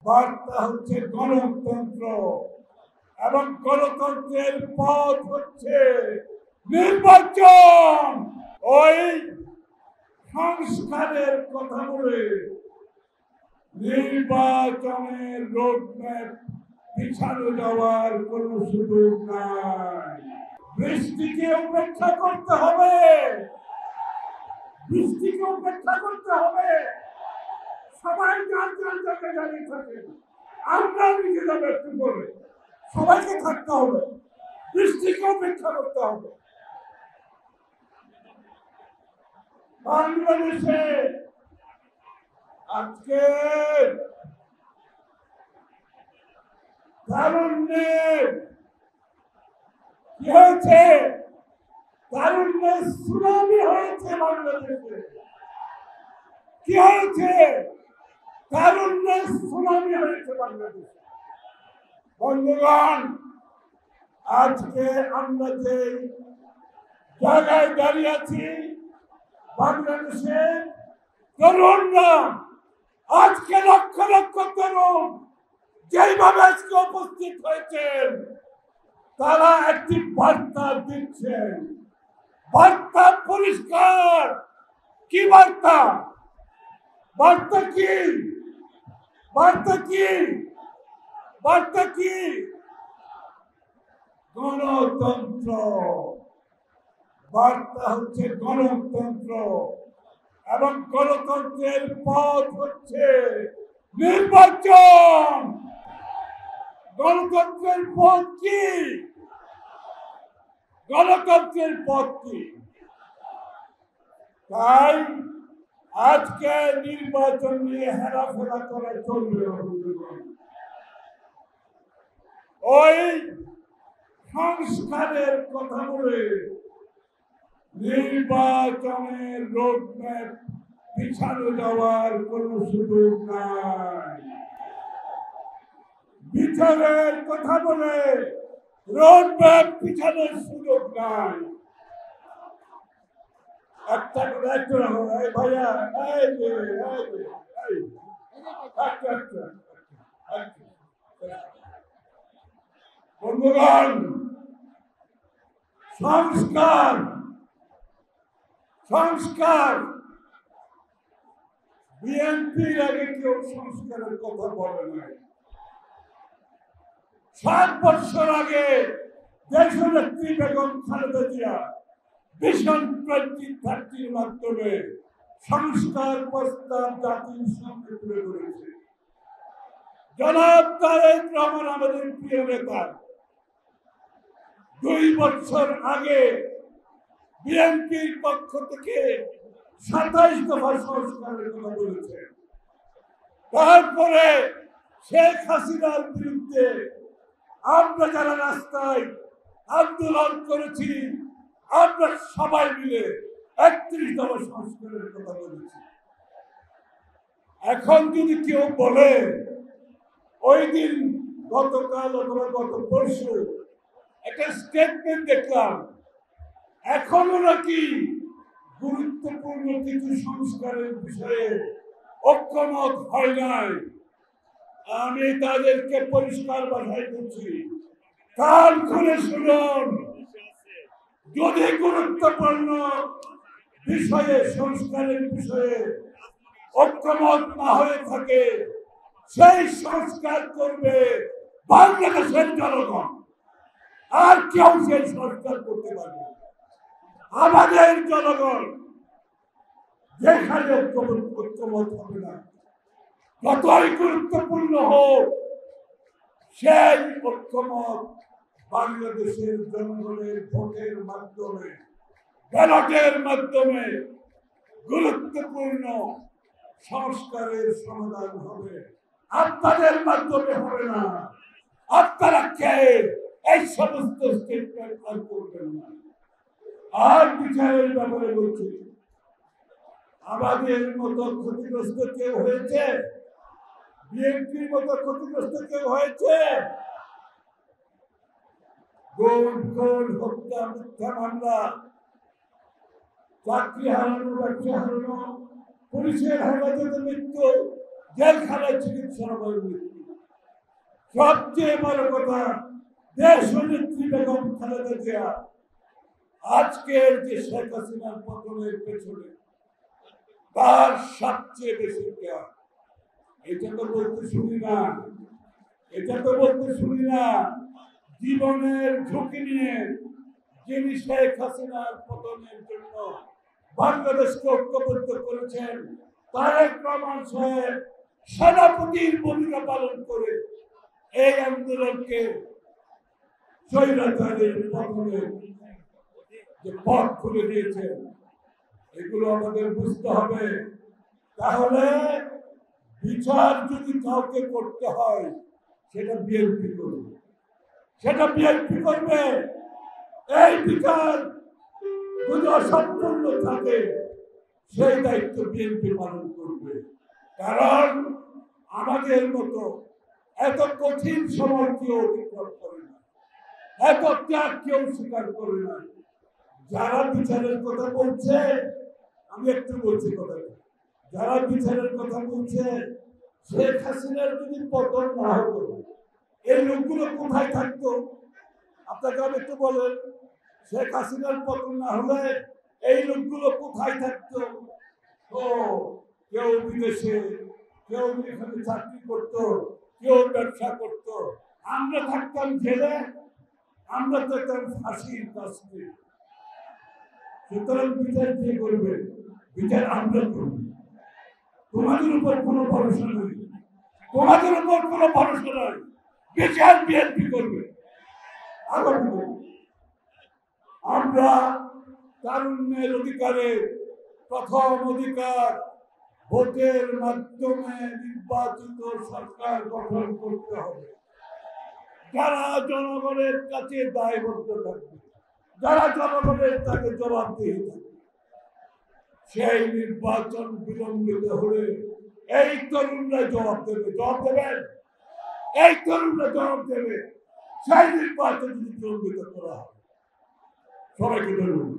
বার্তা হচ্ছে গণতন্ত্র এবং গণতন্ত্রের পথ হচ্ছে নির্বাচন। ওই সংস্কারের কথা বলে নির্বাচনের রোডম্যাপ পিছানো যাওয়ার কোন সুযোগ নাই। বৃষ্টিকে উপেক্ষা করতে হবে, বৃষ্টিকে উপেক্ষা করতে হবে। সবাই যার যার জায়গায় দাঁড়িয়ে থাকে, আমরা নিজে যাবো একটু করে, সবাইকে থাকতে হবে, বৃষ্টিকে উপেক্ষা করতে হবে। বাংলাদেশে আজকে তারুণ্যের কি হয়েছে? তারুণ্যের সুনামি হয়েছে বাংলাদেশে। কি হয়েছে? তারুণ্যের সুনামি হয়েছে বাংলাদেশে। বন্ধুগণ, আজকে আমরা যে জায়গায় দাঁড়িয়ে আছি, বাংলাদেশের তরুণরা আজকে লক্ষ লক্ষ তরুণ যেইভাবে আজকে উপস্থিত হয়েছেন, তারা একটি বার্তা দিচ্ছেন। বার্তা পরিষ্কার। কি বার্তা? বার্তা কি? বার্তা কি? বার্তা কি? গণতন্ত্র। বার্তা হচ্ছে গণতন্ত্র এবং গণতন্ত্রের পথ হচ্ছে নির্বাচন। গণতন্ত্রের পথ কি? গণতন্ত্রের পথ কি? তাই আজকে নির্বাচন নিয়ে হেরাফেরা করে চলবে। ওই সংস্কারের কথা বলে নির্বাচনের রোডম্যাপ পিছানো যাওয়ার কোন সুযোগ নাই। বিচারের কথা বলে রোডম্যাপ পিছানোর সুযোগ নাই। একটা ভাইয়া, বন্ধুগণ, সংস্কার সংস্কার বিএনপির আগে কেউ সংস্কারের কথা বলে নাই। 7 বছর আগে দেশনেত্রী বেগম খালেদা জিয়া ভিশন 2030 মাধ্যমে সংস্কার প্রস্তাব জাতির সামনে তুলে ধরেছে। জনাব তারেক রহমান আমাদের প্রিয় নেতা 2 বছর আগে বিএনপির পক্ষ থেকে 27 দফা সংস্কারের কথা বলেছে। তারপরে শেখ হাসিনার বিরুদ্ধে আমরা যারা রাস্তায় আন্দোলন করেছি, আমরা সবাই মিলে 31 দফা সংস্কারের কথা বলেছি। এখন যদি কেউ বলে, ওই দিন গতকাল অথবা গত পরশু একটা স্টেটমেন্ট দেখলাম, এখনো নাকি গুরুত্বপূর্ণ কিছু সংস্কারের বিষয়ে ঐক্যমত হয় নাই, আমি তাদেরকে পরিষ্কার ভাষায় বলছি, কান খুলে শুনুন। যদি গুরুত্বপূর্ণ বিষয়ে, সংস্কারের বিষয়ে ঐক্যমত না হয়ে থাকে, সেই সংস্কার করবে বাংলাদেশের জনগণ, আর কেউ সেই সংস্কার করতে পারবে। আমাদের জনগণ যেখানে ঐক্যমত হবে না, যতই গুরুত্বপূর্ণ হোক, সেই ঐক্যমত বাংলাদেশের জনগণের ভোটের মাধ্যমে, ব্যালটের মাধ্যমে গুরুত্বপূর্ণ সংস্কারের সমাধান হবে। আপনাদের মাধ্যমে হবে না। আপনারা কে এই সমস্ত স্টেটমেন্ট আর করবেন না। আর বিচারের ব্যাপারে বলছি, আমাদের মতো ক্ষতিগ্রস্ত কেউ হয়েছে? বিএনপির মতো ক্ষতিগ্রস্ত কেউ হয়েছে? গুম, খুন, হত্যা, মিথ্যা মামলা, চাকরি হারানো, ব্যবসা হারানো, পুলিশের হেফাজতে মৃত্যু, জেলখানায় চিকিৎসার মৃত্যু। সবচেয়ে বড় কথা, দেশ নেত্রী বেগম খালেদা জিয়া আজকের যে শেখ হাসিনার পতনের পেছনে তার সবচেয়ে বেশি দেওয়া। এটা তো বলতে শুনি না, এটা তো বলতে শুনি না। জীবনের ঝুঁকি নিয়ে যিনি শেখ হাসিনার পতনের জন্য বাংলাদেশকে ঐক্যবদ্ধ করেছেন, তারেক রহমান সাহেব সেনাপতির ভূমিকা পালন করে এই আন্দোলনকে স্বৈরাচারের পতনের যে পথ খুলে দিয়েছেন, এগুলো আমাদের বুঝতে হবে। তাহলে বিচার যদি কাউকে করতে হয়, সেটা বিএনপি করবে, সেটা বিএনপি করবে। এই বিচার যদি অসম্পূর্ণ থাকে, সেই দায়িত্ব বিএনপি পালন করবে। কারণ আমাদের মতো এত কঠিন সময় কেউ অতিক্রম করে না, এত ত্যাগ কেউ স্বীকার করে না। যারা বিচারের কথা বলছে, আমি একটু বলছি কথা, যারা বিচারের কথা বলছে, শেখ হাসিনার যদি পতন না হতো, এই লোকগুলো কোথায় থাকতো? আপনাকে আমি একটু বলেন, শেখ হাসিনার পতন না হলে এই লোকগুলো কোথায় থাকতো? তো কেউ বিদেশে, কেউ এখানে চাকরি করতো, কেউ ব্যবসা করতো, আমরা থাকতাম জেলে, আমরা থাকতাম ফাঁসির কাছে। সুতরাং বিচার কে করবে? বিচার আমরা করব। তোমাদের উপর কোনো ভরসা নেই, তোমাদের উপর কোনো ভরসা নাই। বিচার বিএনপি করবে। আমরা তারুণ্যের অধিকারে প্রথম অধিকার ভোটের মাধ্যমে নির্বাচিত সরকার গঠন করতে হবে, যারা জনগণের কাছে দায়বদ্ধ থাকবে, যারা জনগণের তাকে জবাবদিহি থাকবে। সেই নির্বাচন বিলম্বিত হলে এই তরুণরা জবাব দেবে, জবাব দেবেন, এই তরুণরা জবাব দেবে। সেই নির্বাচন যদি বিলম্বিত করা হয়, সবাইকে ধন্যবাদ।